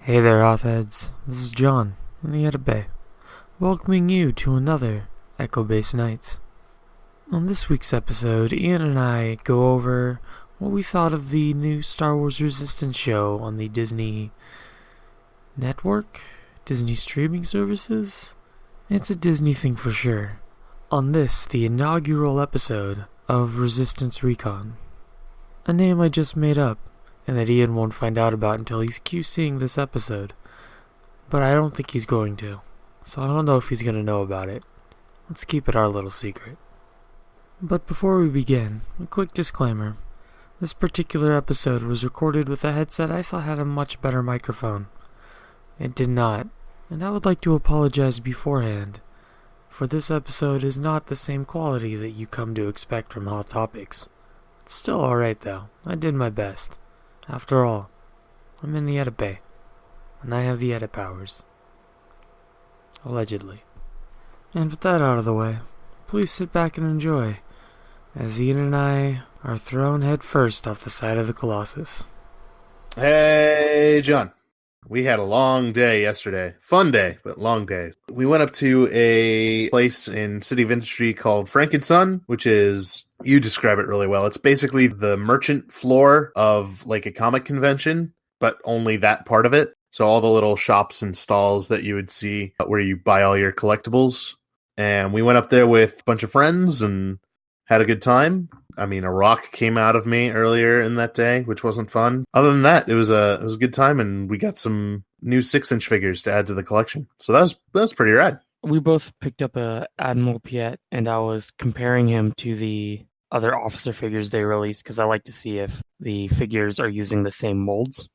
Hey there, Hotheads. This is John in the Edit Bay, welcoming you to another Echo Base Nights. On this week's episode, Ian and I go over what we thought of the new Star Wars Resistance show on the Disney network, Disney streaming services. It's a Disney thing for sure. On this, the inaugural episode of Resistance Recon, a name I just made up, and that Ian won't find out about until he's QCing this episode. But I don't think he's going to, so I don't know if he's going to know about it. Let's keep it our little secret. But before we begin, a quick disclaimer. This particular episode was recorded with a headset I thought had a much better microphone. It did not, and I would like to apologize beforehand, for this episode is not the same quality that you come to expect from Hoth Topics. It's still alright though, I did my best. After all, I'm in the edit bay, and I have the edit powers. Allegedly. And with that out of the way, please sit back and enjoy, as Ian and I are thrown head first off the side of the Colossus. Hey, John. We had a long day yesterday. Fun day, but long day. We went up to a place in City of Industry called Frank & Son, which is, you describe it really well. It's basically the merchant floor of like a comic convention, but only that part of it. So all the little shops and stalls that you would see where you buy all your collectibles. And we went up there with a bunch of friends and had a good time. I mean, a rock came out of me earlier in that day, which wasn't fun. Other than that, it was a good time, and we got some new 6-inch figures to add to the collection. So that was pretty rad. We both picked up a Admiral Piet, and I was comparing him to the other officer figures they released, because I like to see if the figures are using the same molds.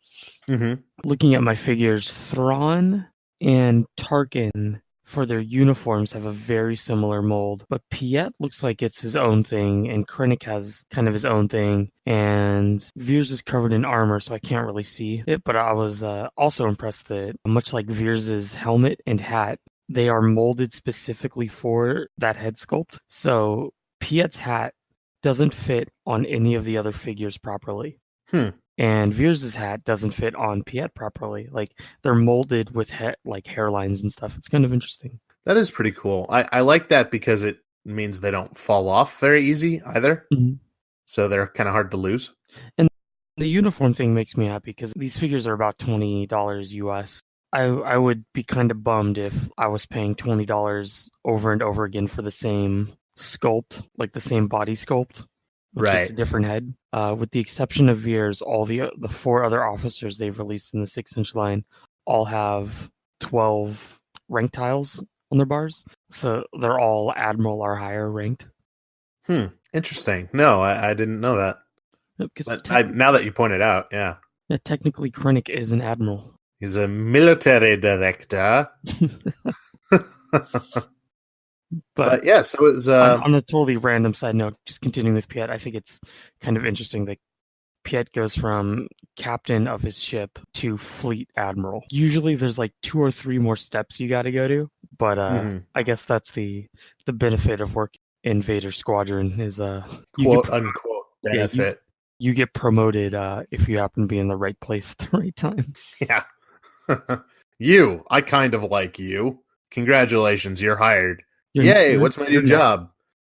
Mm-hmm. Looking at my figures, Thrawn and Tarkin, for their uniforms, have a very similar mold, but Piet looks like it's his own thing, and Krennic has kind of his own thing, and Veers is covered in armor, so I can't really see it, but I was also impressed that, much like Veers' helmet and hat, they are molded specifically for that head sculpt. So Piet's hat doesn't fit on any of the other figures properly. And Veers' hat doesn't fit on Piet properly. Like, they're molded with like hairlines and stuff. It's kind of interesting. That is pretty cool. I like that because it means they don't fall off very easy either. Mm-hmm. So they're kind of hard to lose. And the uniform thing makes me happy because these figures are about $20 US. I would be kind of bummed if I was paying $20 over and over again for the same sculpt, like the same body sculpt. With Right. Just a different head. With the exception of Veers, all the 4 other officers they've released in the 6-inch line all have 12 rank tiles on their bars. So they're all Admiral or higher ranked. Interesting. No, I didn't know that. But now that you point it out, yeah. Technically, Krennic is an Admiral. He's a military director. But yeah, so it was... on a totally random side note, just continuing with Piet, I think it's kind of interesting that Piet goes from captain of his ship to fleet admiral. Usually there's like 2 or 3 more steps you got to go to, but I guess that's the benefit of work in Vader's squadron is quote unquote benefit. Yeah, you get promoted if you happen to be in the right place at the right time. Yeah. I kind of like you. Congratulations, you're hired. Yay, what's my new job?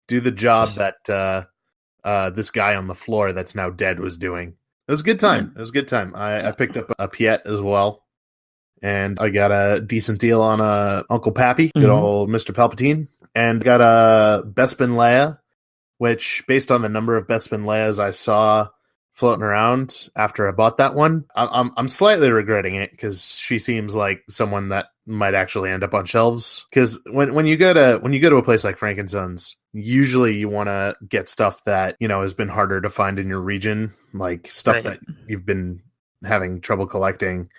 Do the job that this guy on the floor that's now dead was doing. It was a good time. It was a good time. I picked up a Piet as well, and I got a decent deal on Uncle Pappy, good old Mr. Palpatine, and got a Bespin Leia, which, based on the number of Bespin Leias I saw floating around after I bought that one, I'm slightly regretting it because she seems like someone that might actually end up on shelves. Because when you go to a place like Frank & Sons, usually you want to get stuff that has been harder to find in your region, like stuff that you've been having trouble collecting.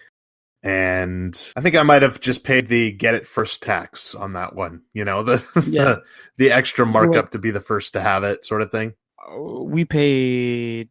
And I think I might have just paid the get it first tax on that one. The extra markup to be the first to have it, sort of thing. We paid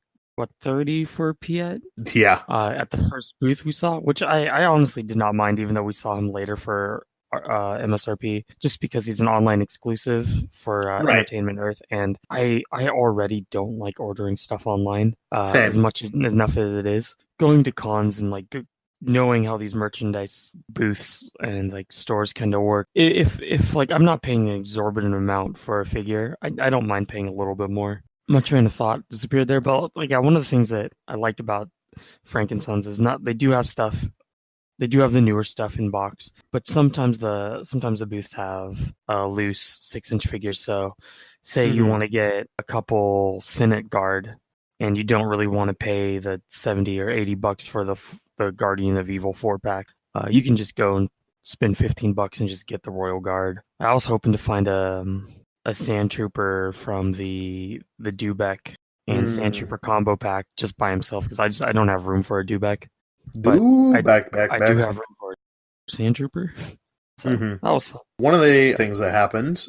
$30 for Piet? Yeah. At the first booth we saw, which I honestly did not mind, even though we saw him later for MSRP, just because he's an online exclusive for Entertainment Earth, and I already don't like ordering stuff online enough as it is. Going to cons and like knowing how these merchandise booths and like stores kind of work, if like I'm not paying an exorbitant amount for a figure, I don't mind paying a little bit more. My train of thought disappeared there, but like, yeah, one of the things that I liked about Frankensons is not they do have stuff. They do have the newer stuff in box, but sometimes the booths have loose 6-inch figures. So, say you want to get a couple Senate Guard, and you don't really want to pay the 70 or 80 bucks for the Guardian of Evil 4-pack. You can just go and spend $15 and just get the Royal Guard. I was hoping to find a Sand Trooper from the Dubek and Sand Trooper combo pack just by himself because I don't have room for a Dubek. But I do have room for a Sand Trooper. So that was fun. One of the things that happened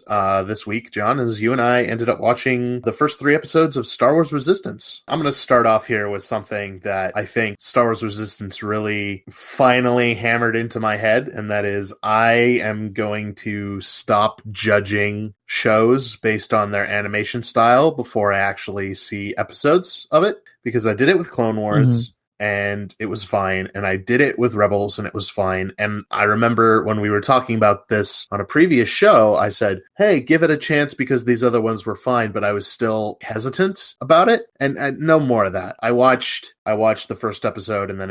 this week, John, is you and I ended up watching the first 3 episodes of Star Wars Resistance. I'm going to start off here with something that I think Star Wars Resistance really finally hammered into my head, and that is I am going to stop judging shows based on their animation style before I actually see episodes of it, because I did it with Clone Wars. And it was fine. And I did it with Rebels, and it was fine. And I remember when we were talking about this on a previous show, I said, hey, give it a chance because these other ones were fine, but I was still hesitant about it. And no more of that. I watched the first episode, and then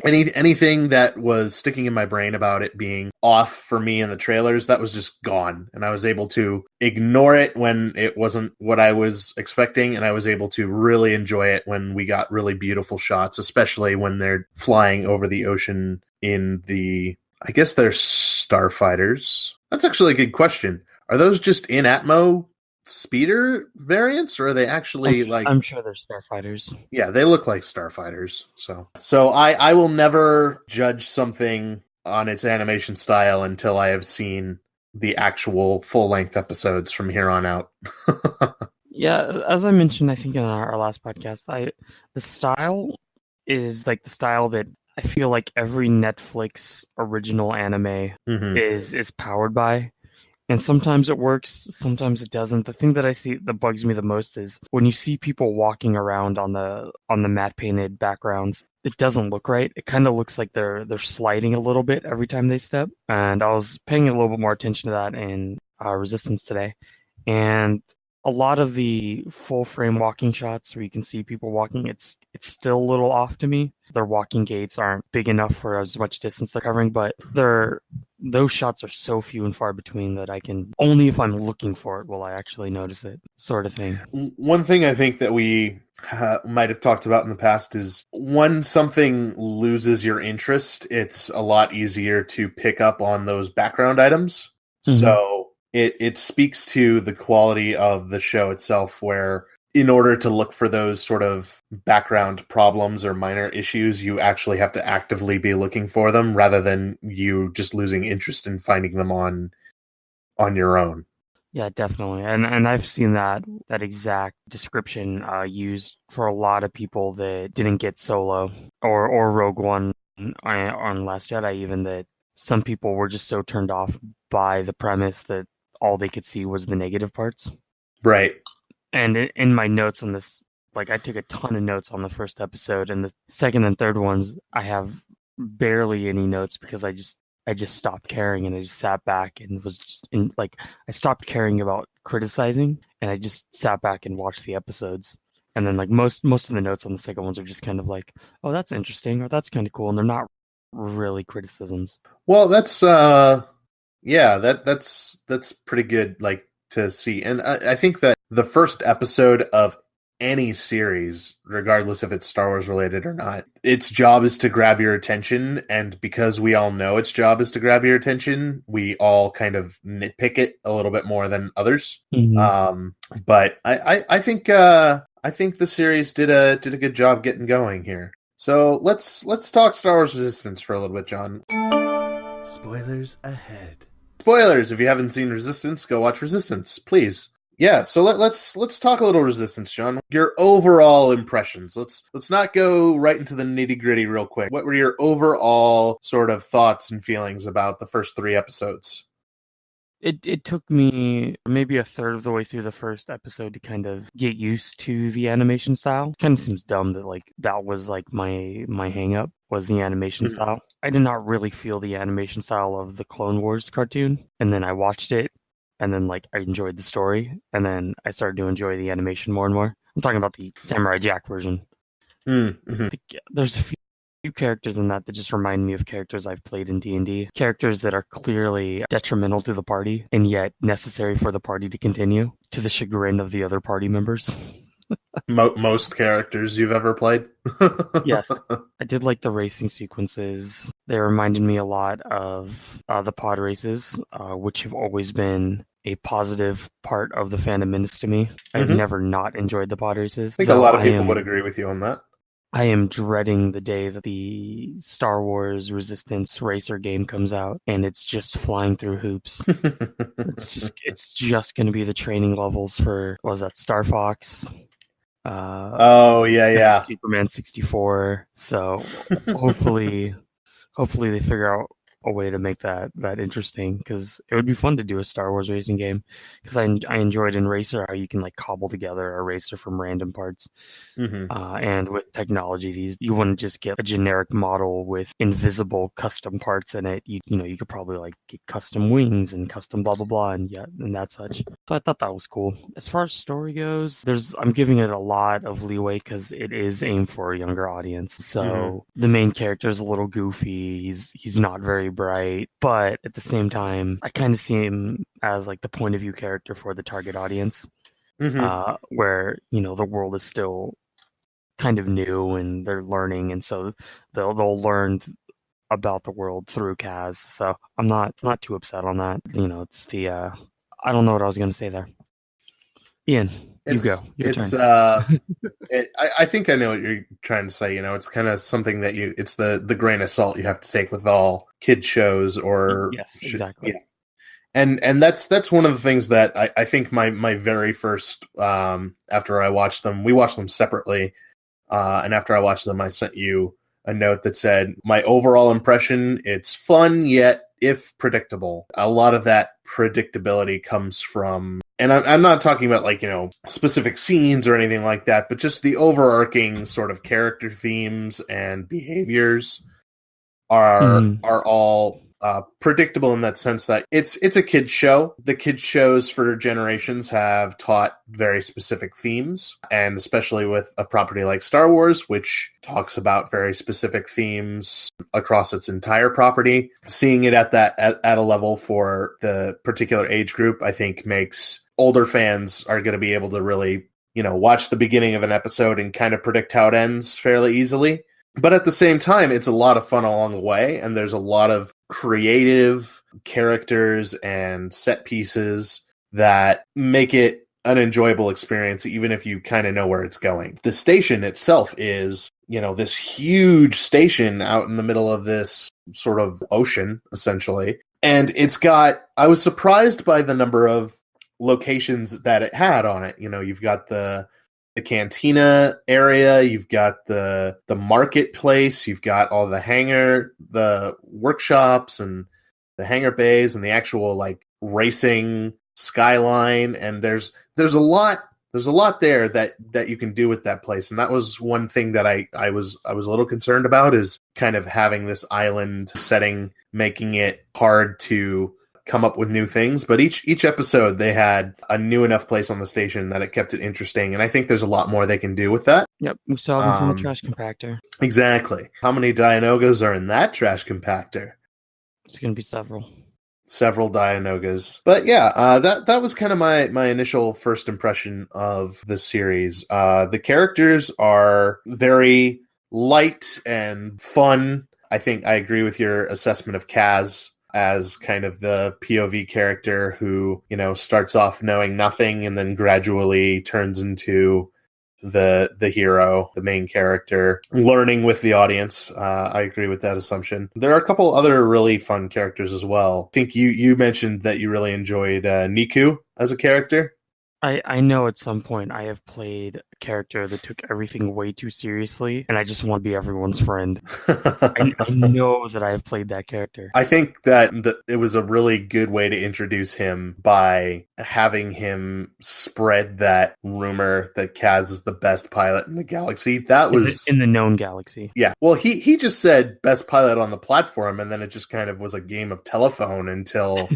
anything that was sticking in my brain about it being off for me in the trailers, that was just gone. And I was able to ignore it when it wasn't what I was expecting, and I was able to really enjoy it when we got really beautiful shots, especially when they're flying over the ocean in I guess they're starfighters. That's actually a good question. Are those just in Atmo speeder variants, or are they actually I'm sure they're starfighters. Yeah, they look like starfighters. So I will never judge something on its animation style until I have seen the actual full-length episodes from here on out. Yeah, as I mentioned, I think in our last podcast, the style is like the style that I feel like every Netflix original anime is powered by. And sometimes it works, sometimes it doesn't. The thing that I see that bugs me the most is when you see people walking around on the matte painted backgrounds, it doesn't look right. It kind of looks like they're sliding a little bit every time they step. And I was paying a little bit more attention to that in Resistance today. And a lot of the full frame walking shots where you can see people walking, it's still a little off to me. Their walking gaits aren't big enough for as much distance they're covering, but those shots are so few and far between that I can only if I'm looking for it will I actually notice it, sort of thing. One thing I think that we might have talked about in the past is when something loses your interest, it's a lot easier to pick up on those background items. So it speaks to the quality of the show itself, where in order to look for those sort of background problems or minor issues, you actually have to actively be looking for them rather than you just losing interest in finding them on your own. Yeah, definitely. And I've seen that exact description used for a lot of people that didn't get Solo or Rogue One on Last Jedi, even, that some people were just so turned off by the premise that all they could see was the negative parts. Right. And in my notes on this, like, I took a ton of notes on the first episode, and the second and third ones, I have barely any notes because I just stopped caring, and I just sat back and was just I stopped caring about criticizing, and I just sat back and watched the episodes. And then like most of the notes on the second ones are just kind of like, oh, that's interesting, or that's kind of cool, and they're not really criticisms. Well, that's that's pretty good, like, to see. And I think that the first episode of any series, regardless if it's Star Wars related or not, its job is to grab your attention. And because we all know its job is to grab your attention, we all kind of nitpick it a little bit more than others. But I think the series did a good job getting going here. So let's talk Star Wars Resistance for a little bit, John. Spoilers ahead. Spoilers! If you haven't seen Resistance, go watch Resistance, please. Yeah, so let's talk a little Resistance, John. Your overall impressions. Let's not go right into the nitty-gritty real quick. What were your overall sort of thoughts and feelings about the first 3 episodes? It took me maybe a third of the way through the first episode to kind of get used to the animation style. Kind of seems dumb that like that was like my hang up was the animation style. I did not really feel the animation style of the Clone Wars cartoon, and then I watched it, and then like I enjoyed the story, and then I started to enjoy the animation more and more. I'm talking about the Samurai Jack version. Mm-hmm. There's a few characters in that just remind me of characters I've played in D&D. Characters that are clearly detrimental to the party and yet necessary for the party to continue, to the chagrin of the other party members. Most characters you've ever played? Yes. I did like the racing sequences. They reminded me a lot of the pod races, which have always been a positive part of the fandom industry to me. I've never not enjoyed the pod races. I think a lot of people would agree with you on that. I am dreading the day that the Star Wars Resistance Racer game comes out and it's just flying through hoops. It's just going to be the training levels for, what was that, Star Fox? Superman 64. So hopefully they figure out a way to make that interesting, because it would be fun to do a Star Wars racing game, because I enjoyed in Racer how you can like cobble together a racer from random parts. And with technology, you wouldn't just get a generic model with invisible custom parts in it. You could probably like get custom wings and custom blah blah blah and that such. So I thought that was cool. As far as story goes, I'm giving it a lot of leeway because it is aimed for a younger audience. So the main character is a little goofy. He's not very bright, but at the same time, I kind of see him as like the point of view character for the target audience, where the world is still kind of new and they're learning, and so they'll learn about the world through Kaz. So I'm not too upset on that. It's the I don't know what I was going to say there. Ian, you go. Your turn. I think I know what you're trying to say. It's kind of something that it's the grain of salt you have to take with all kid shows or yes, exactly. Yeah. And that's one of the things that I think my very first after I watched them, we watched them separately, and after I watched them, I sent you a note that said my overall impression: it's fun yet if predictable. A lot of that predictability comes from. And I'm not talking about like, specific scenes or anything like that, but just the overarching sort of character themes and behaviors are all predictable in that sense that it's a kid's show. The kids shows for generations have taught very specific themes, and especially with a property like Star Wars, which talks about very specific themes across its entire property. Seeing it at a level for the particular age group, I think makes older fans are going to be able to really, watch the beginning of an episode and kind of predict how it ends fairly easily. But at the same time, it's a lot of fun along the way, and there's a lot of creative characters and set pieces that make it an enjoyable experience, even if you kind of know where it's going. The station itself is, this huge station out in the middle of this sort of ocean, essentially. And I was surprised by the number of locations that it had on it. You've got the cantina area, you've got the marketplace, you've got all the workshops and the hangar bays and the actual like racing skyline, and there's a lot there that you can do with that place. And that was one thing that I was a little concerned about, is kind of having this island setting, making it hard to come up with new things. But each episode they had a new enough place on the station that it kept it interesting, and I think there's a lot more they can do with that. Yep, we saw this in the trash compactor. Exactly. How many Dianogas are in that trash compactor? It's going to be several Dianogas. But yeah, that was kind of my initial first impression of the series. The characters are very light and fun. I think I agree with your assessment of Kaz as kind of the POV character who, starts off knowing nothing and then gradually turns into the hero, the main character, learning with the audience. I agree with that assumption. There are a couple other really fun characters as well. I think you mentioned that you really enjoyed Niku as a character. I know at some point I have played character that took everything way too seriously, and I just want to be everyone's friend. I know that I have played that character. I think that it was a really good way to introduce him by having him spread that rumor that Kaz is the best pilot in the galaxy. That was in the known galaxy. Yeah. Well, he just said best pilot on the platform, and then it just kind of was a game of telephone until.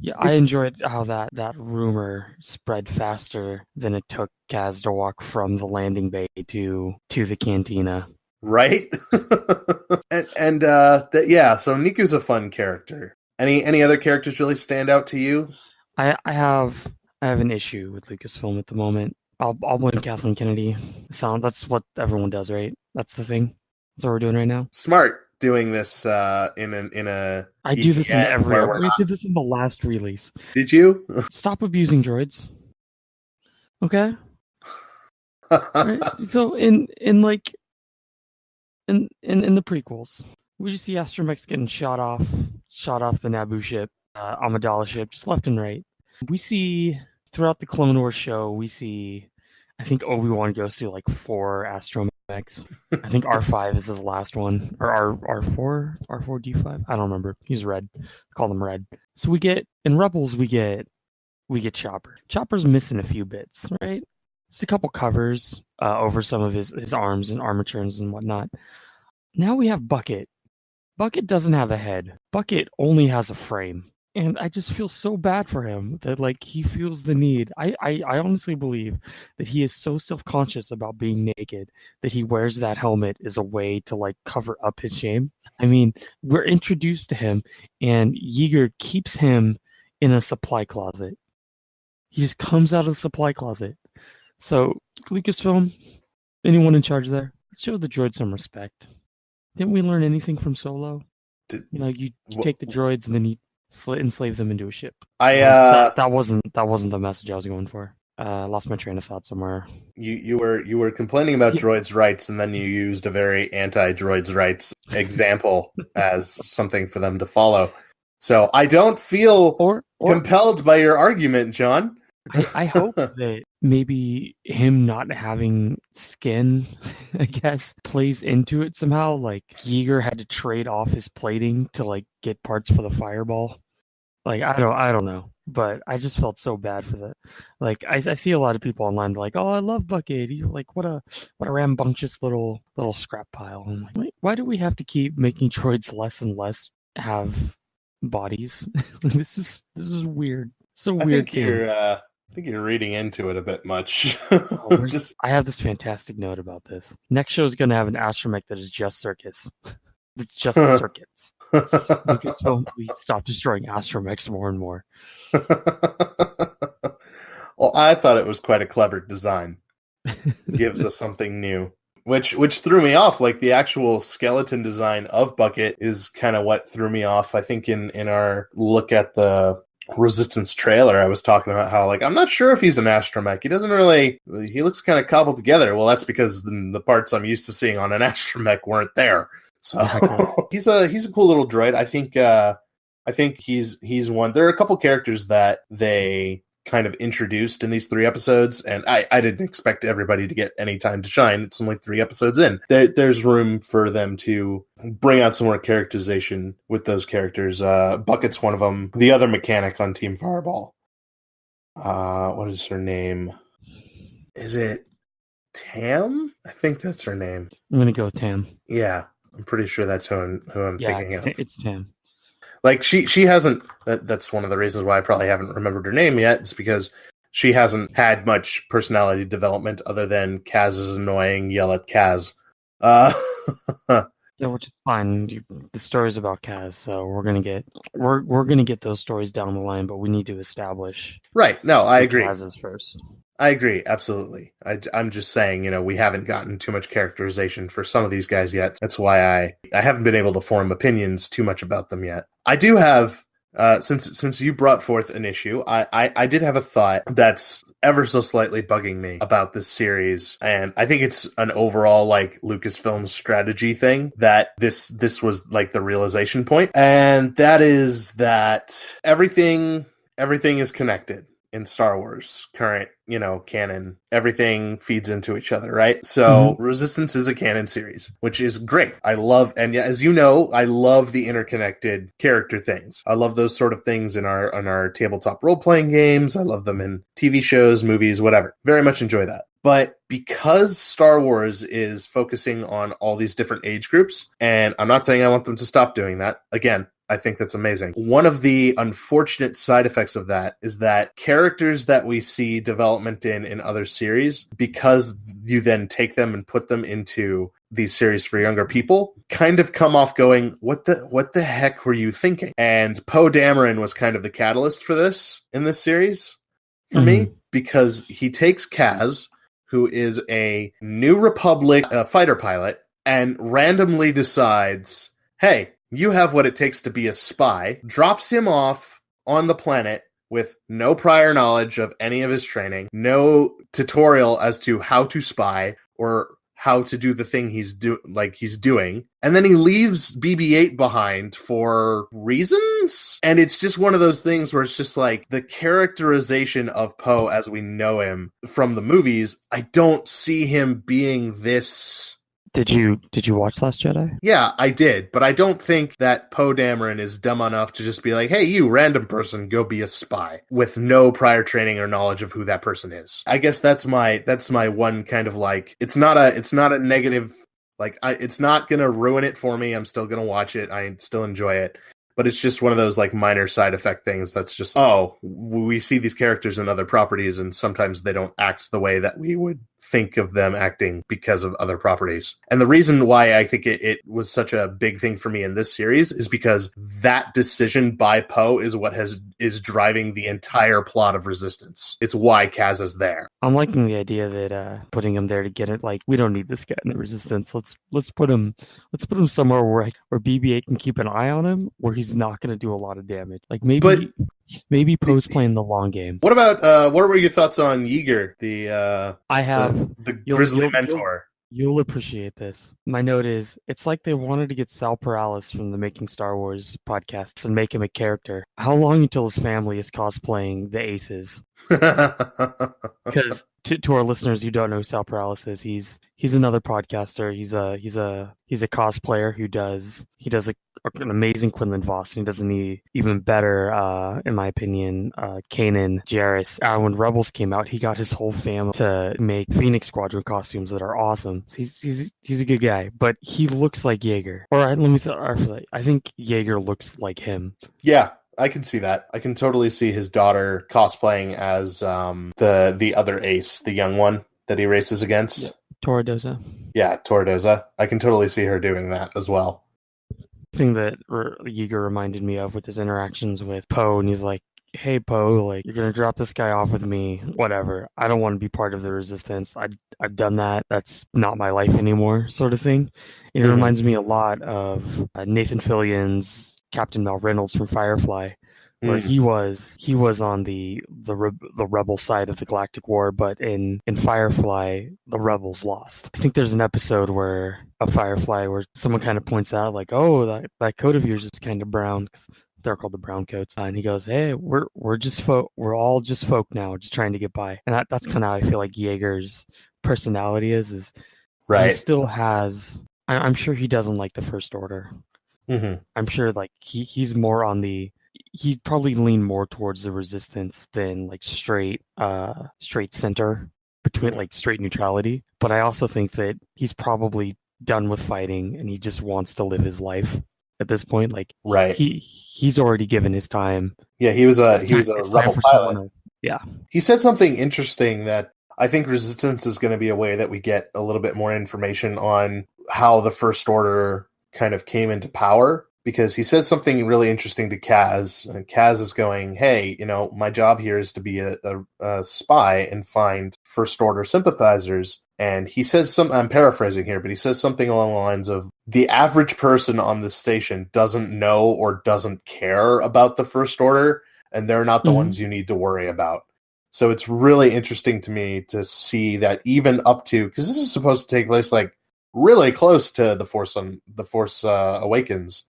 Yeah, I enjoyed how that rumor spread faster than it took Kaz to walk from the landing bay to the cantina. Right? and so Niku's a fun character. Any other characters really stand out to you? I have an issue with Lucasfilm at the moment. I'll blame Kathleen Kennedy. That's what everyone does, right? That's the thing. That's what we're doing right now. Smart doing this in a. I do this in every. We did this in the last release. Did you? Stop abusing droids. Okay. Right? So in the prequels, we just see astromechs getting shot off the Naboo ship, Amidala ship, just left and right. We see throughout the Clone Wars show, we see, I think Obi-Wan goes through like 4 astromechs. I think R5 is his last one, or R4D5. I don't remember. He's red. Call him red. So we get in Rebels, we get Chopper. Chopper's missing a few bits, right? Just a couple covers over some of his arms and armatures and whatnot. Now we have Bucket. Bucket doesn't have a head. Bucket only has a frame. And I just feel so bad for him that like he feels the need. I honestly believe that he is so self-conscious about being naked that he wears that helmet as a way to like cover up his shame. I mean, we're introduced to him and Yeager keeps him in a supply closet. He just comes out of the supply closet. So Lucasfilm, anyone in charge there, show the droid some respect. Didn't we learn anything from Solo? You take the droids and then you enslave them into a ship. That wasn't the message I was going for. Lost my train of thought somewhere. You were complaining about droids' rights, and then you used a very anti-droids' rights example as something for them to follow. So I don't feel compelled by your argument, John. I hope that maybe him not having skin, I guess, plays into it somehow. Like Yeager had to trade off his plating to like get parts for the fireball. Like I don't know, but I just felt so bad for that. Like I see a lot of people online like, "Oh, I love Bucket. He's like what a rambunctious little scrap pile." I'm like, why do we have to keep making droids less and less have bodies? This is weird. So weird. I think you're reading into it a bit much. I have this fantastic note about this. Next show is going to have an astromech that is just circus. It's just circuits. Lucasfilm, please stop destroying astromechs more and more. Well, I thought it was quite a clever design. Gives us something new. Which threw me off. Like the actual skeleton design of Bucket is kind of what threw me off. I think in our look at the Resistance trailer, I was talking about how like I'm not sure if he's an astromech. He looks kind of cobbled together. Well, that's because the parts I'm used to seeing on an astromech weren't there. So he's a cool little droid. I think he's one. There are a couple characters that they kind of introduced in these 3 episodes, and I didn't expect everybody to get any time to shine. It's only 3 episodes in. There's room for them to bring out some more characterization with those characters. Bucket's one of them. The other mechanic on Team Fireball. What is her name? Is it Tam? I think that's her name. I'm gonna go with Tam. Yeah, I'm pretty sure that's who I'm thinking of. It's Tam. Like she hasn't. That's one of the reasons why I probably haven't remembered her name yet. It's because she hasn't had much personality development other than Kaz is annoying. Yell at Kaz. Yeah, which is fine. The story's about Kaz, so we're gonna get those stories down the line. But we need to establish. Right. No, I agree. Kaz is first. I agree, absolutely. I'm just saying, we haven't gotten too much characterization for some of these guys yet. That's why I haven't been able to form opinions too much about them yet. I do have, since you brought forth an issue, I did have a thought that's ever so slightly bugging me about this series, and I think it's an overall, like, Lucasfilm strategy thing, that this was, like, the realization point, and that is that everything is connected in Star Wars, current, canon. Everything feeds into each other, right? So Resistance is a canon series, which is great. I love, and as you know, I love the interconnected character things. I love those sort of things in our tabletop role-playing games. I love them in TV shows, movies, whatever. Very much enjoy that. But because Star Wars is focusing on all these different age groups, and I'm not saying I want them to stop doing that, again, I think that's amazing. One of the unfortunate side effects of that is that characters that we see development in other series, because you then take them and put them into these series for younger people, kind of come off going, what the heck were you thinking? And Poe Dameron was kind of the catalyst for this in this series for me, because he takes Kaz, who is a New Republic fighter pilot, and randomly decides, hey, you have what it takes to be a spy, drops him off on the planet with no prior knowledge of any of his training, no tutorial as to how to spy or how to do the thing he's doing, and then he leaves BB-8 behind for reasons. And it's just one of those things where it's just like the characterization of Poe as we know him from the movies, I don't see him being this. Did you watch Last Jedi? Yeah, I did, but I don't think that Poe Dameron is dumb enough to just be like, hey, you random person, go be a spy with no prior training or knowledge of who that person is. I guess that's my one kind of like, it's not a negative, like it's not going to ruin it for me. I'm still going to watch it. I still enjoy it. But it's just one of those like minor side effect things that's just, we see these characters in other properties and sometimes they don't act the way that we would think of them acting because of other properties. And the reason why I think it was such a big thing for me in this series is because that decision by Poe is what is driving the entire plot of Resistance. It's why Kaz is there. I'm liking the idea that putting him there to get it, like, we don't need this guy in the Resistance. Let's put him somewhere where BB-8 can keep an eye on him, where he's not going to do a lot of damage. Like maybe Poe's playing the long game. What about what were your thoughts on Yeager, the grizzly mentor? You'll appreciate this. My note is, it's like they wanted to get Sal Perales from the Making Star Wars podcasts and make him a character. How long until his family is cosplaying the Aces? Because to our listeners who don't know who Sal Perales is, he's another podcaster. He's a cosplayer who does an amazing Quinlan Voss, and he does an even better, in my opinion, Kanan Jarrus. When Rebels came out, he got his whole family to make Phoenix Squadron costumes that are awesome. He's a good guy, but he looks like Yeager. I think Yeager looks like him. Yeah. I can see that. I can totally see his daughter cosplaying as the other ace, the young one that he races against. Yeah. Toradoza. Yeah, Toradoza. I can totally see her doing that as well. Thing that Yeager reminded me of with his interactions with Poe, and he's like, hey, Poe, like, you're going to drop this guy off with me, whatever. I don't want to be part of the Resistance. I've done that. That's not my life anymore, sort of thing. And it reminds me a lot of Nathan Fillion's Captain Mal Reynolds from Firefly, where he was on the rebel side of the Galactic War, but in Firefly the rebels lost. I think there's an episode where Firefly where someone kind of points out like, oh, that coat of yours is kind of brown, because they're called the brown coats, and he goes, hey, we're all just folk now, just trying to get by. And that's kind of how I feel like Yeager's personality is right. He still has, I'm sure he doesn't like the First Order. I'm sure like he's more on he'd probably lean more towards the Resistance than like straight center, between like straight neutrality. But I also think that he's probably done with fighting and he just wants to live his life at this point. Like, right. He's already given his time. Yeah, he was a rebel pilot. Yeah. He said something interesting that I think Resistance is going to be a way that we get a little bit more information on how the First Order kind of came into power, because he says something really interesting to Kaz, and Kaz is going, hey, my job here is to be a spy and find First Order sympathizers. And he says I'm paraphrasing here, but he says something along the lines of, the average person on this station doesn't know or doesn't care about the First Order, and they're not the ones you need to worry about. So it's really interesting to me to see that even up to, because this is supposed to take place like really close to the Force Awakens.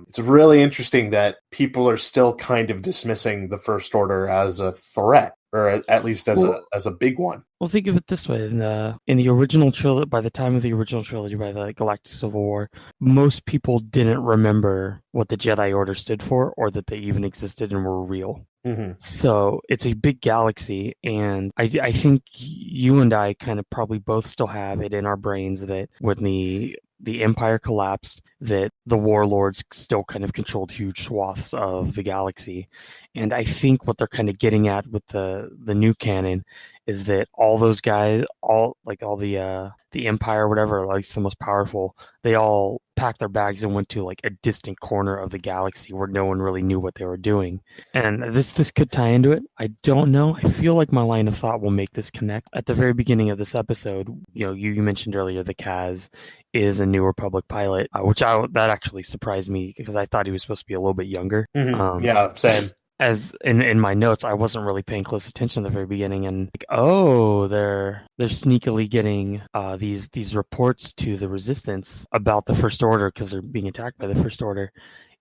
It's really interesting that people are still kind of dismissing the First Order as a threat, or at least as a big one. Well, think of it this way: in the original trilogy, by the time of the original trilogy, by the Galactic Civil War, most people didn't remember what the Jedi Order stood for, or that they even existed and were real. Mm-hmm. So it's a big galaxy, and I think you and I kind of probably both still have it in our brains that when the Empire collapsed, that the warlords still kind of controlled huge swaths of the galaxy. And I think what they're kind of getting at with the new canon is that all those guys, all the Empire or whatever, or at least the most powerful, they all packed their bags and went to like a distant corner of the galaxy where no one really knew what they were doing. And this could tie into it. I don't know. I feel like my line of thought will make this connect. At the very beginning of this episode, you mentioned earlier the Kaz is a New Republic pilot, that actually surprised me because I thought he was supposed to be a little bit younger. Mm-hmm. Yeah, same. As in my notes, I wasn't really paying close attention at the very beginning, and they're sneakily getting these reports to the Resistance about the First Order because they're being attacked by the First Order.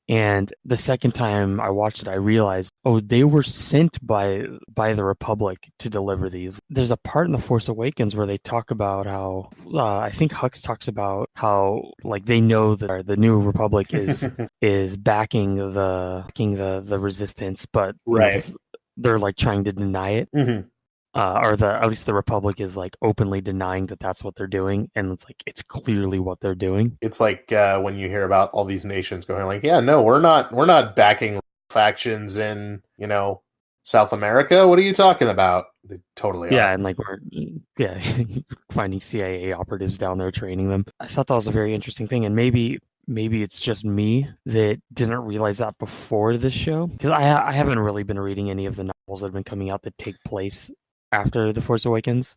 And the second time I watched it, I realized, they were sent by the Republic to deliver these. There's a part in The Force Awakens where they talk about how, I think Hux talks about how, like, they know that the New Republic is backing the Resistance, but right. They're like trying to deny it. Mm-hmm. At least the Republic is like openly denying that that's what they're doing, and it's clearly what they're doing. It's like when you hear about all these nations going like, yeah, no, we're not backing factions in South America. What are you talking about? They totally are. Yeah, and we're finding CIA operatives down there training them. I thought that was a very interesting thing, and maybe it's just me that didn't realize that before this show, because I haven't really been reading any of the novels that have been coming out that take place after The Force Awakens.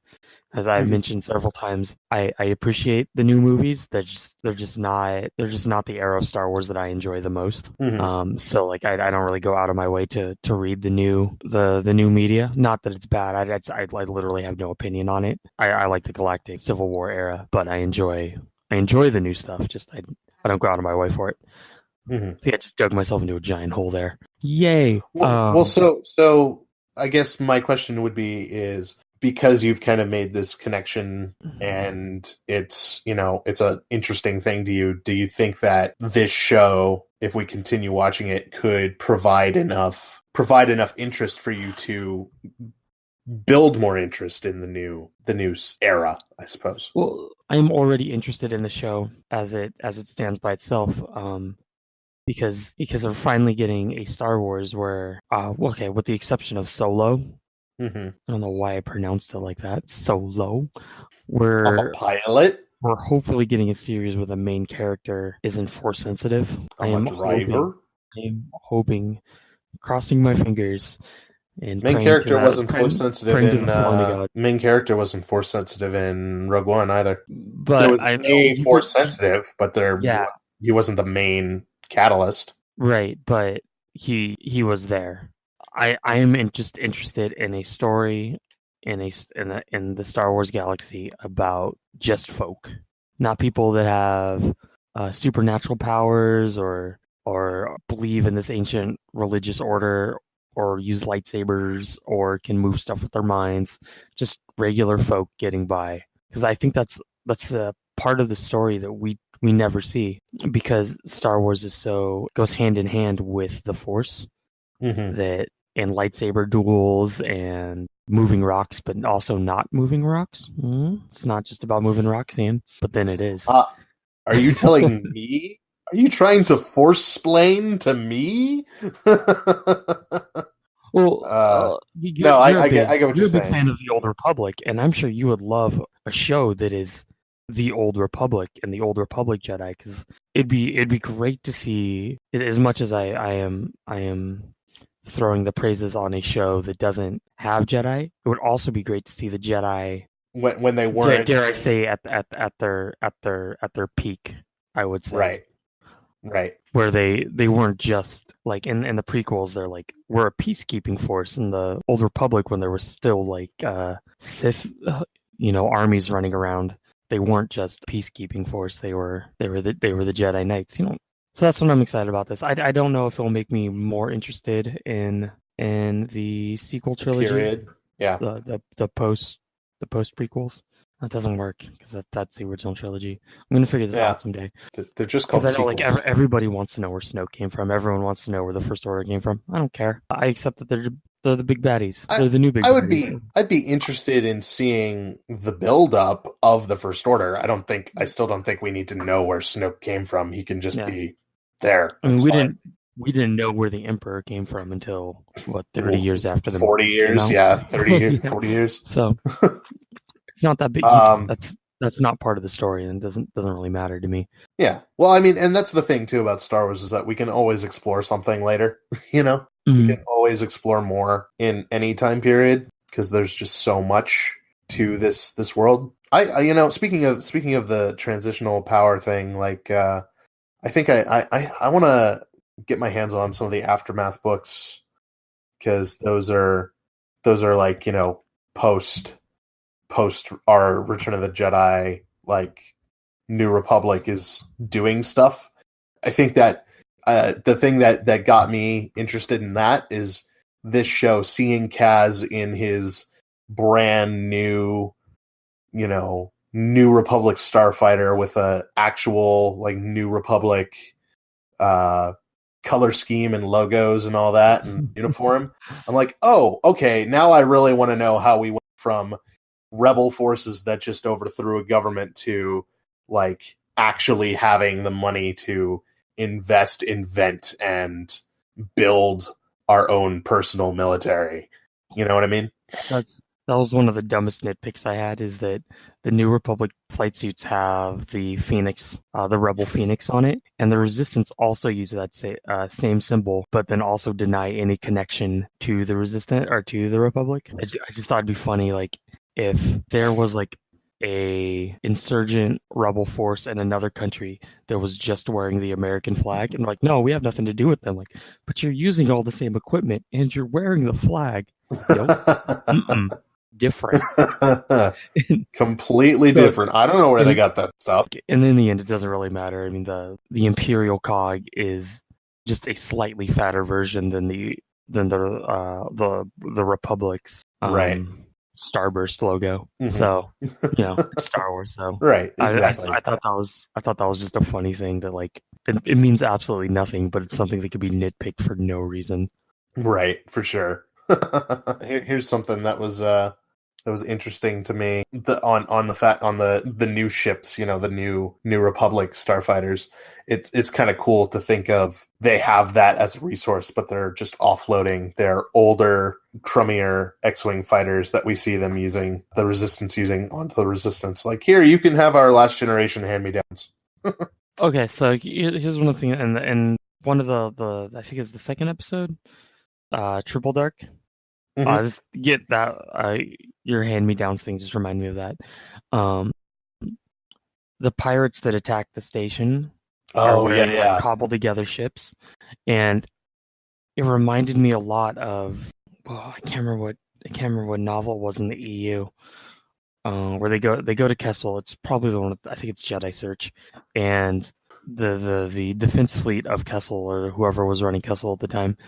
As I've mentioned several times, I appreciate the new movies. They're just not the era of Star Wars that I enjoy the most. So I don't really go out of my way to read the new media. Not that it's bad. I literally have no opinion on it. I like the Galactic Civil War era, but I enjoy the new stuff. Just I don't go out of my way for it. I think I just dug myself into a giant hole there. Yay! So I guess my question would be is, because you've kind of made this connection and it's an interesting thing to you, do you think that this show, if we continue watching it, could provide enough interest for you to build more interest in the new era, I suppose? Well, I'm already interested in the show as it stands by itself. Because we're finally getting a Star Wars where, with the exception of Solo, I don't know why I pronounced it like that, Solo, I'm a pilot. We're hopefully getting a series where the main character isn't Force sensitive. I'm a driver. I am hoping, crossing my fingers. And main character wasn't Force sensitive wasn't Force sensitive in Rogue One either. But there was Force sensitive, but he wasn't the main catalyst, right? But he was there. I am just interested in a story in the Star Wars galaxy about just folk, not people that have supernatural powers or believe in this ancient religious order or use lightsabers or can move stuff with their minds. Just regular folk getting by, because I think that's a part of the story that we never see, because Star Wars goes hand in hand with the Force, that and lightsaber duels and moving rocks, but also not moving rocks. It's not just about moving rocks, Ian, but then it is. Are you telling me? Are you trying to force-splain to me? Well, I get what you're saying. You're a big fan of the Old Republic, and I'm sure you would love a show that is the Old Republic and the Old Republic Jedi, because it'd be great to see. As much as I am throwing the praises on a show that doesn't have Jedi, it would also be great to see the Jedi when they weren't, dare I say, at their peak. I would say right, where they weren't just like in the prequels. They're like, we're a peacekeeping force. In the Old Republic, when there was still like Sith, armies running around, they weren't just peacekeeping force. They were the Jedi Knights. So that's what I'm excited about this. I don't know if it'll make me more interested in the sequel trilogy, Period. Yeah. the post prequels. That doesn't work because that's the original trilogy. I'm gonna figure this out someday. They're just called Because I know sequels. like everybody wants to know where Snoke came from. Everyone wants to know where the First Order came from. I don't care. I accept that they're the big baddies. They're the new big baddies. I'd be interested in seeing the build up of the First Order. I still don't think we need to know where Snoke came from. He can just be there. I mean, we didn't know where the Emperor came from until 30 years after the 40 years, came out. 30 years, 40 years. So it's not that big. That's not part of the story, and doesn't really matter to me. Yeah, well, I mean, and that's the thing too about Star Wars is that we can always explore something later. You know, we can always explore more in any time period because there's just so much to this world. I you know, speaking of the transitional power thing, like I think I want to get my hands on some of the Aftermath books because those are like, you know, post our Return of the Jedi, like New Republic is doing stuff. I think that the thing that got me interested in that is this show, seeing Kaz in his brand new, you know, New Republic starfighter with a actual like New Republic color scheme and logos and all that and uniform. I'm like, oh, okay, now I really want to know how we went from rebel forces that just overthrew a government to like actually having the money to invest, invent, and build our own personal military. You know what I mean? That was one of the dumbest nitpicks I had, is that the New Republic flight suits have the Phoenix, the Rebel Phoenix on it, and the Resistance also use that same symbol, but then also deny any connection to the Resistance or to the Republic. I just thought it'd be funny, like, if there was like a insurgent rebel force in another country that was just wearing the American flag, and like, no, we have nothing to do with them. Like, but you're using all the same equipment and you're wearing the flag. Nope. Different. Completely different. I don't know where they got that stuff. And in the end, it doesn't really matter. I mean, the Imperial cog is just a slightly fatter version than the Republic's right Starburst logo. So, you know, it's Star Wars. So right, exactly. I thought that was just a funny thing that like it means absolutely nothing, but it's something that could be nitpicked for no reason. Right, for sure. Here's something that was interesting to me. On the new ships, you know, the new Republic starfighters. It's kind of cool to think of they have that as a resource, but they're just offloading their older, crummier X-wing fighters that we see them using, the Resistance using onto the Resistance. Like, here, you can have our last generation hand-me-downs. Okay, so here's one of the things, and one of the I think it's the second episode, Triple Dark. Just get that your hand-me-downs thing just remind me of that. The pirates that attack the station are wearing like cobbled together ships, and it reminded me a lot of I can't remember what novel it was in the EU, where they go to Kessel. It's probably the one, I think it's Jedi Search, and the defense fleet of Kessel, or whoever was running Kessel at the time,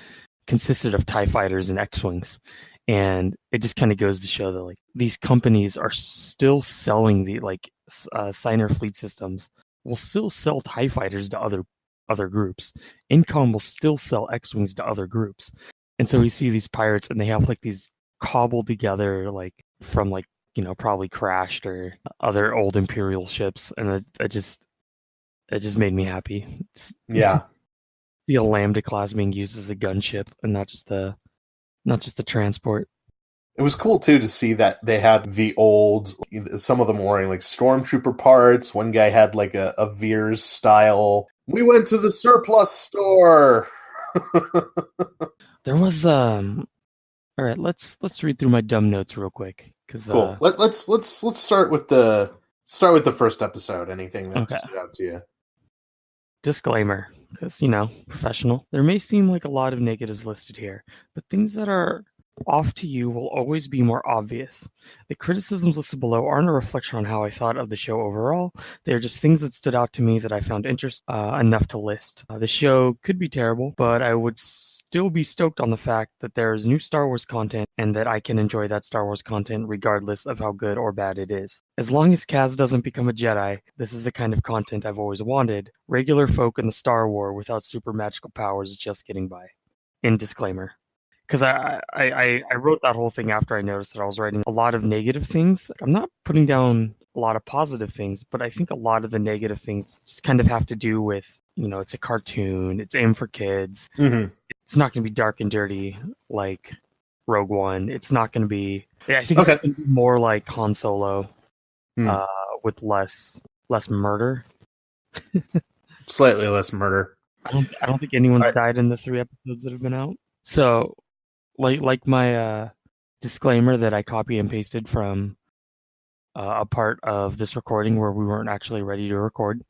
consisted of TIE fighters and X-wings. And it just kind of goes to show that like these companies are still selling the like Signer Fleet Systems will still sell TIE fighters to other groups. Incom will still sell X-wings to other groups. And so we see these pirates, and they have like these cobbled together, like from like, you know, probably crashed or other old Imperial ships, and it just made me happy. Yeah. The Lambda class being used as a gunship and not just a transport. It was cool too to see that they had the old, some of them wearing like stormtrooper parts. One guy had like a Veers style. We went to the surplus store. There was all right. Let's read through my dumb notes real quick. Cool. Let's start with the first episode. Anything that stood out to you? Disclaimer, because, you know, professional. There may seem like a lot of negatives listed here, but things that are off to you will always be more obvious. The criticisms listed below aren't a reflection on how I thought of the show overall. They're just things that stood out to me that I found interesting enough to list. The show could be terrible, but I would still be stoked on the fact that there is new Star Wars content and that I can enjoy that Star Wars content regardless of how good or bad it is. As long as Kaz doesn't become a Jedi, this is the kind of content I've always wanted. Regular folk in the Star War without super magical powers just getting by. In disclaimer. Because I wrote that whole thing after I noticed that I was writing a lot of negative things. I'm not putting down a lot of positive things, but I think a lot of the negative things just kind of have to do with, it's a cartoon, it's aimed for kids. Mm-hmm. It's not going to be dark and dirty like Rogue One. It's not going to be. I think it's going to be more like Han Solo, with less murder. Slightly less murder. I don't think anyone's died in the 3 episodes that have been out. So, like my disclaimer that I copy and pasted from a part of this recording where we weren't actually ready to record,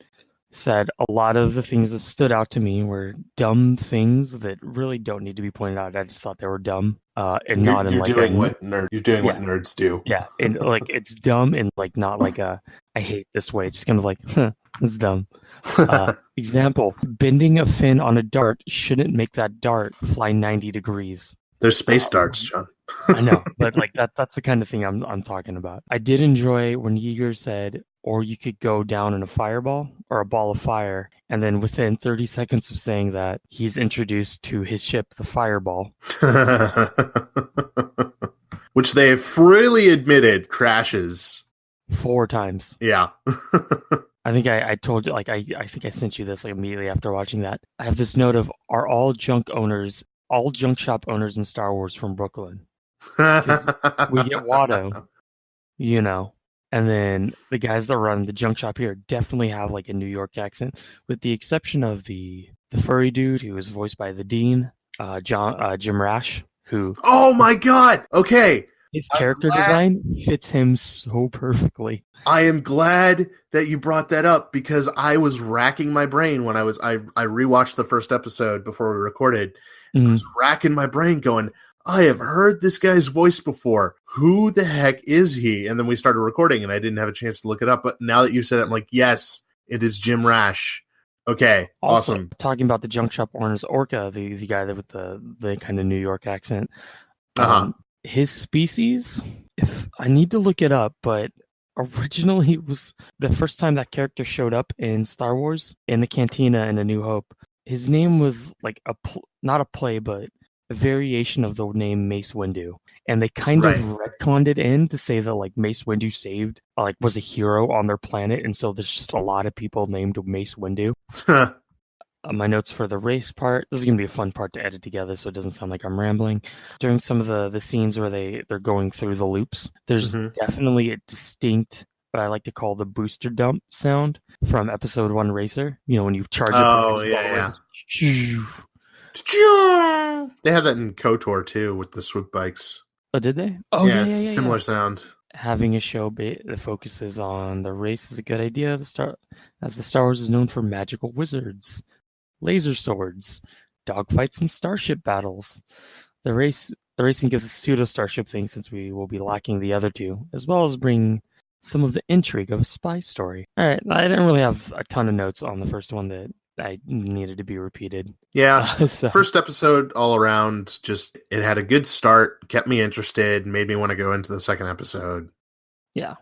said a lot of the things that stood out to me were dumb things that really don't need to be pointed out. I just thought they were dumb, and not in you're like doing what nerds do. Yeah, and like it's dumb and like not like I hate this way. It's just kind of like, it's dumb. Example: bending a fin on a dart shouldn't make that dart fly 90 degrees. There's space darts, John. I know, but like that's the kind of thing I'm talking about. I did enjoy when Yeager said, or you could go down in a fireball or a ball of fire, and then within 30 seconds of saying that, he's introduced to his ship, the Fireball. Which they have freely admitted crashes 4 times. Yeah. I think I told you, like, I think I sent you this like immediately after watching that. I have this note of, are all junk shop owners in Star Wars from Brooklyn? We get Watto, and then the guys that run the junk shop here definitely have like a New York accent, with the exception of the furry dude who was voiced by the Dean, Jim Rash, who... Oh my god! Okay. His character design fits him so perfectly. I am glad that you brought that up, because I was racking my brain when I rewatched the first episode before we recorded. I was racking my brain going, I have heard this guy's voice before. Who the heck is he? And then we started recording and I didn't have a chance to look it up. But now that you said it, I'm like, yes, it is Jim Rash. Okay, also, awesome. Talking about the junk shop owners, Orca, the guy with the kind of New York accent. His species, if I need to look it up, but originally it was the first time that character showed up in Star Wars in the Cantina in A New Hope. His name was like not a play, but a variation of the name Mace Windu, and they kind of retconned it in to say that like Mace Windu was a hero on their planet, and so there's just a lot of people named Mace Windu. My notes for the race part. This is going to be a fun part to edit together, so it doesn't sound like I'm rambling. During some of the scenes where they're going through the loops, there's definitely a distinct, what I like to call the booster dump sound from Episode 1 Racer. When you charge up. Oh, yeah. They have that in KOTOR too with the swoop bikes. Oh, did they? Oh, yeah, similar sound. Having a show that focuses on the race is a good idea. As the Star Wars is known for magical wizards, laser swords, dogfights, and starship battles. The racing gives a pseudo starship thing, since we will be lacking the other two, as well as bring some of the intrigue of a spy story. All right, I didn't really have a ton of notes on the first one that I needed to be repeated. Yeah, first episode all around, just it had a good start, kept me interested, made me want to go into the second episode. Yeah.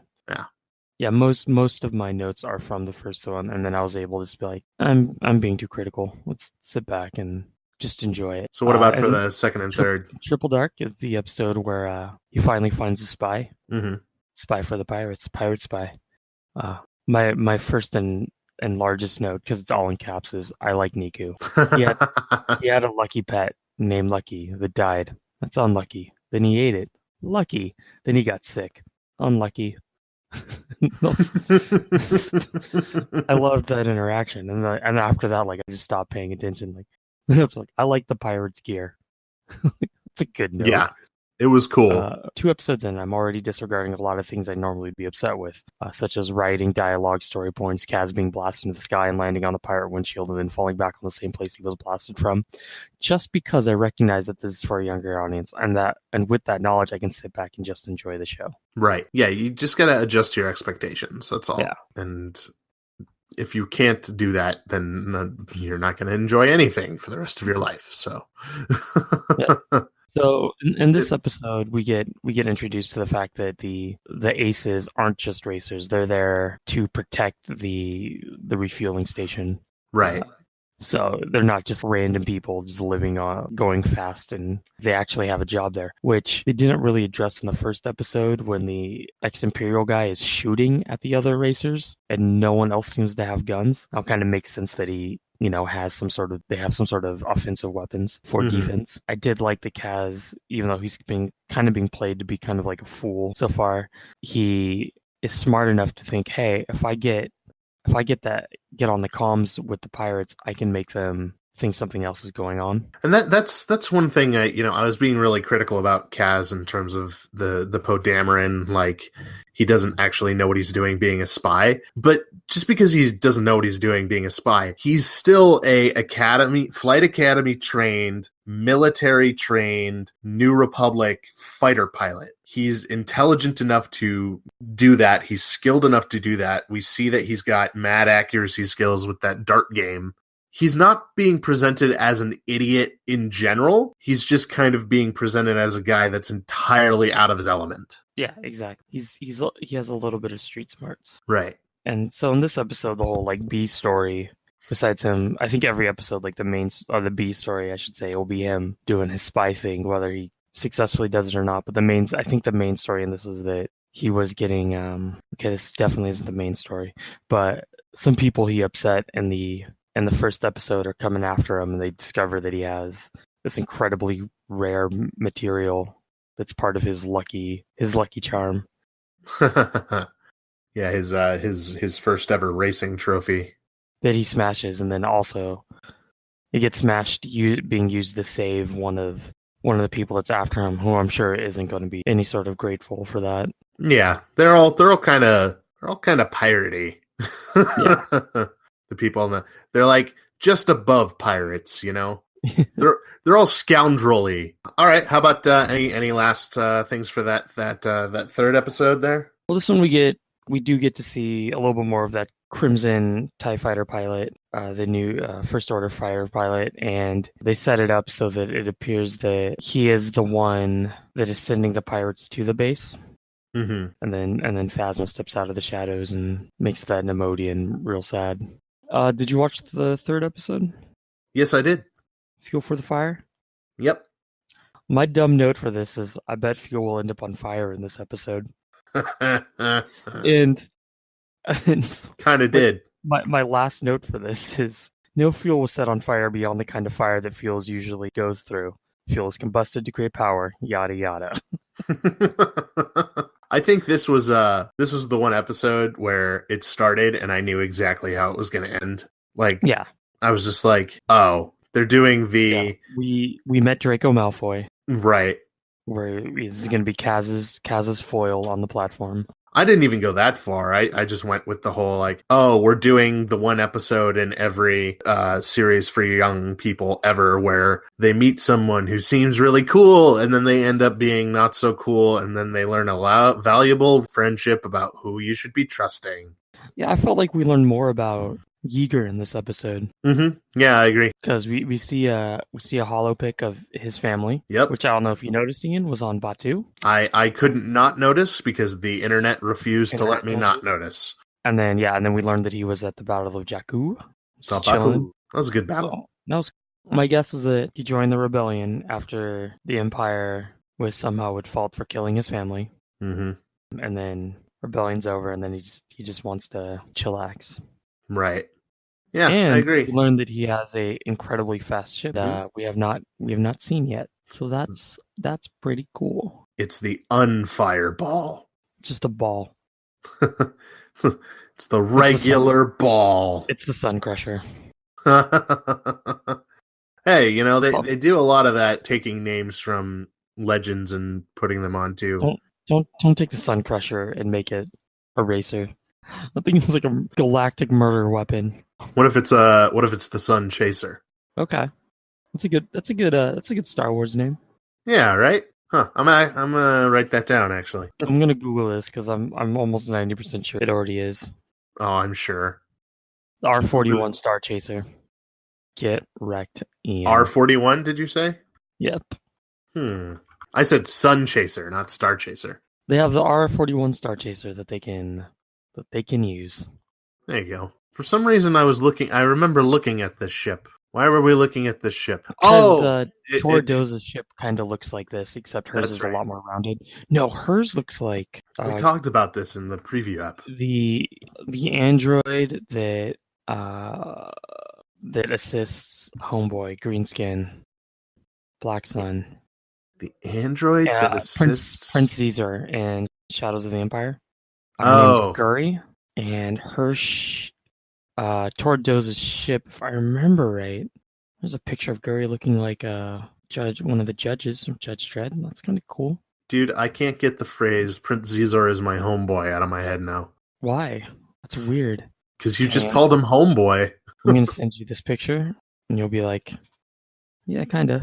Most of my notes are from the first one, and then I was able to just be like, I'm being too critical. Let's sit back and just enjoy it. So what about for the second and third? Triple Dark is the episode where he finally finds a spy. Spy for the pirates, pirate spy. My first and largest note, because it's all in caps, is I like Niku. He had a lucky pet named Lucky that died. That's unlucky. Then he ate it. Lucky. Then he got sick. Unlucky. I loved that interaction, and after that, like, I just stopped paying attention. Like, it's like I like the pirates' gear. It's a good note. Yeah, It was cool. 2 episodes in, I'm already disregarding a lot of things I'd normally be upset with, such as writing, dialogue, story points, Kaz being blasted into the sky and landing on the pirate windshield and then falling back on the same place he was blasted from. Just because I recognize that this is for a younger audience, and with that knowledge, I can sit back and just enjoy the show. Right. Yeah, you just got to adjust your expectations. That's all. Yeah. And if you can't do that, then you're not going to enjoy anything for the rest of your life. So, yeah. So in this episode, we get introduced to the fact that the aces aren't just racers; they're there to protect the refueling station. Right. So they're not just random people just living on going fast, and they actually have a job there, which they didn't really address in the first episode when the ex-Imperial guy is shooting at the other racers and no one else seems to have guns. Now, it kind of makes sense that he, has they have some sort of offensive weapons for defense. I did like the Kaz, even though he's being played to be kind of like a fool so far. He is smart enough to think, hey, if I get on the comms with the pirates, I can make them think something else is going on. And that's one thing I was being really critical about Kaz in terms of the Poe Dameron, like he doesn't actually know what he's doing being a spy. But just because he doesn't know what he's doing being a spy, he's still a flight academy trained, military trained, New Republic fighter pilot. He's intelligent enough to do that. He's skilled enough to do that. We see that he's got mad accuracy skills with that dart game. He's not being presented as an idiot in general. He's just kind of being presented as a guy that's entirely out of his element. Yeah, exactly. He has a little bit of street smarts. Right. And so in this episode, the whole B story, besides him, I think every episode, the B story, I should say, will be him doing his spy thing, whether he successfully does it or not. But I think the main story in this is that he was getting this definitely isn't the main story, but some people he upset in the first episode are coming after him, and they discover that he has this incredibly rare material that's part of his lucky charm. Yeah, his first ever racing trophy that he smashes, and then also it gets smashed being used to save one of the people that's after him, who I'm sure isn't going to be any sort of grateful for that. Yeah, they're all kind of piratey. Yeah. The people they're like just above pirates, They're all scoundrelly. All right, how about any last things for that third episode there? Well, this one we do get to see a little bit more of that Crimson TIE fighter pilot, the new First Order fighter pilot, and they set it up so that it appears that he is the one that is sending the pirates to the base. Mm-hmm. And then Phasma steps out of the shadows and makes that Nemodian real sad. Did you watch the third episode? Yes, I did. Fuel for the Fire? Yep. My dumb note for this is I bet Fuel will end up on fire in this episode. and kind of did. My last note for this is no fuel was set on fire beyond the kind of fire that fuels usually goes through. Fuel is combusted to create power, yada yada. I think this was the one episode where it started and I knew exactly how it was going to end. Like, yeah, I was just like, oh, they're doing the. Yeah, we met Draco Malfoy, right? Where this is going to be Kaz's foil on the platform. I didn't even go that far. I just went with the whole like, oh, we're doing the one episode in every series for young people ever where they meet someone who seems really cool and then they end up being not so cool and then they learn a valuable friendship about who you should be trusting. Yeah, I felt like we learned more about Yeager in this episode. Mm-hmm. Yeah, I agree. Because we see a holo pic of his family. Yep. Which I don't know if you noticed, Ian, was on Batu. I couldn't not notice because the internet refused to let me not notice. And then we learned that he was at the Battle of Jakku. That was a good battle. My guess is that he joined the rebellion after the Empire was somehow at fault for killing his family. Mm-hmm. And then rebellion's over, and then he just wants to chillax. Right. Yeah, and I agree. We learned that he has a incredibly fast ship that we have not seen yet. So that's pretty cool. It's the Unfire Ball. It's just a ball. It's the regular ball. It's the Sun Crusher. Hey, they do a lot of that, taking names from legends and putting them onto. Don't take the Sun Crusher and make it a racer. I think it's like a galactic murder weapon. What if it's the Sun Chaser? Okay, that's a good Star Wars name. Yeah, right. Huh. I'm gonna write that down. Actually, I'm gonna Google this because I'm almost 90% sure it already is. Oh, I'm sure. The R41 Star Chaser. Get wrecked, Ian. R41, did you say? Yep. I said Sun Chaser, not Star Chaser. They have the R41 Star Chaser that they can use. There you go. For some reason, I remember looking at this ship. Why were we looking at this ship? Tordoza's ship kind of looks like this, except hers is a lot more rounded. No, hers looks like... we talked about this in the preview app. The android that assists Homeboy, Green Skin, Black Sun. The android that assists... Prince Caesar and Shadows of the Empire. Named Guri, and her... Tordoza's ship, if I remember right, there's a picture of Guri looking like one of the judges from Judge Dredd. That's kind of cool. Dude, I can't get the phrase Prince Caesar is my homeboy out of my head now. Why? That's weird. Because you just called him homeboy. I'm going to send you this picture, and you'll be like, yeah, kind of.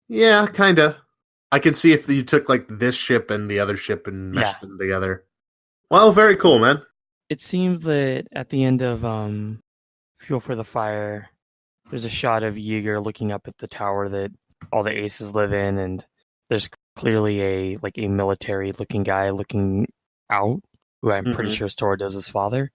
Yeah, kind of. I can see if you took like this ship and the other ship and meshed them together. Well, very cool, man. It seemed that at the end of Fuel for the Fire, there's a shot of Yeager looking up at the tower that all the aces live in, and there's clearly a military-looking guy looking out, who I'm pretty sure is Tordoza's father.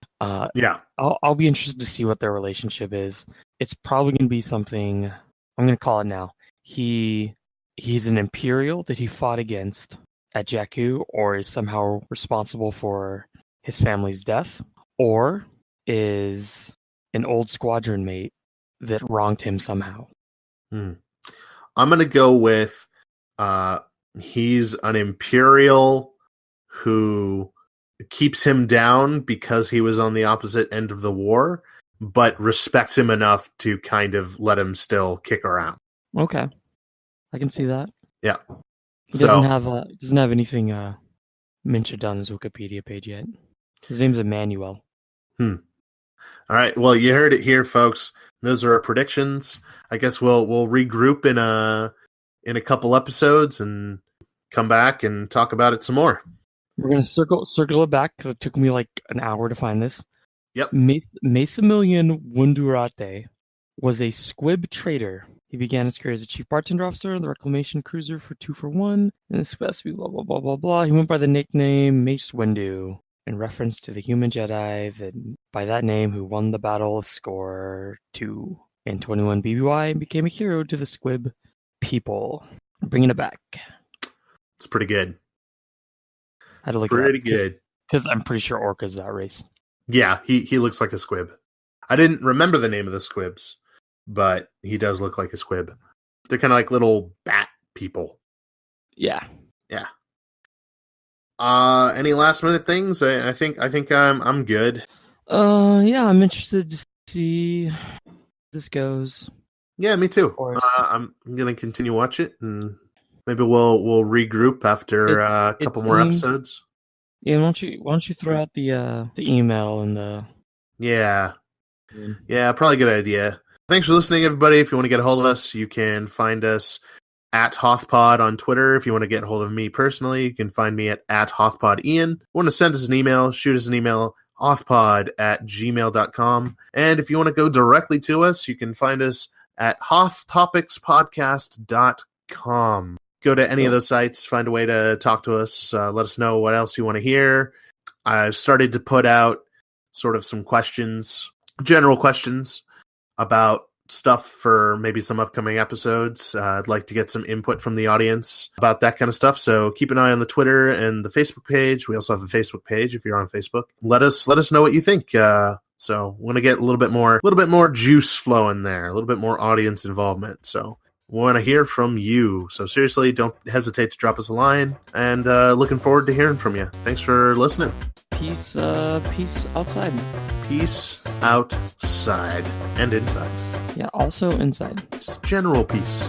Yeah. I'll be interested to see what their relationship is. It's probably going to be something... I'm going to call it now. He's an Imperial that he fought against at Jakku, or is somehow responsible for his family's death, or is an old squadron mate that wronged him somehow. I'm going to go with he's an Imperial who keeps him down because he was on the opposite end of the war, but respects him enough to kind of let him still kick around. Okay. I can see that. Yeah. He doesn't have anything mentioned on his Wikipedia page yet. His name's Emmanuel. All right. Well, you heard it here, folks. Those are our predictions. I guess we'll regroup in a couple episodes and come back and talk about it some more. We're gonna circle it back because it took me like an hour to find this. Yep. Maximilian Wundurate was a squib trader. He began his career as a chief bartender officer on the reclamation cruiser for 2 for 1 in the Pacific. Blah blah blah blah blah. He went by the nickname Mace Windu, in reference to the human Jedi that, by that name, who won the Battle of Score 2 in 21 BBY and became a hero to the Squib people. Bringing it back. It's pretty good. I had to look pretty good. Because I'm pretty sure Orca's that race. Yeah, he looks like a squib. I didn't remember the name of the squibs, but he does look like a squib. They're kind of like little bat people. Yeah. Yeah. Any last minute things? I think I'm good. Yeah, I'm interested to see how this goes. Yeah, me too. I'm gonna continue watch it, and maybe we'll regroup after a couple more episodes. Yeah, why don't you throw out the email and the Yeah, probably a good idea. Thanks for listening, everybody. If you want to get a hold of us, you can find us at HothPod on Twitter. If you want to get a hold of me personally, you can find me at HothPodIan. If you want to send us an email, shoot us an email, hothpod@gmail.com. And if you want to go directly to us, you can find us at hothtopicspodcast.com. Go to any of those sites, find a way to talk to us, let us know what else you want to hear. I've started to put out sort of some questions, general questions about stuff for maybe some upcoming episodes. I'd like to get some input from the audience about that kind of stuff. So keep an eye on the Twitter and the Facebook page. We also have a Facebook page if you're on Facebook. Let us know what you think. So we want to get a little bit more juice flowing there, a little bit more audience involvement. So we want to hear from you. So seriously, don't hesitate to drop us a line, and looking forward to hearing from you. Thanks for listening. Peace outside. Peace outside and inside. Yeah, also inside. Just general peace.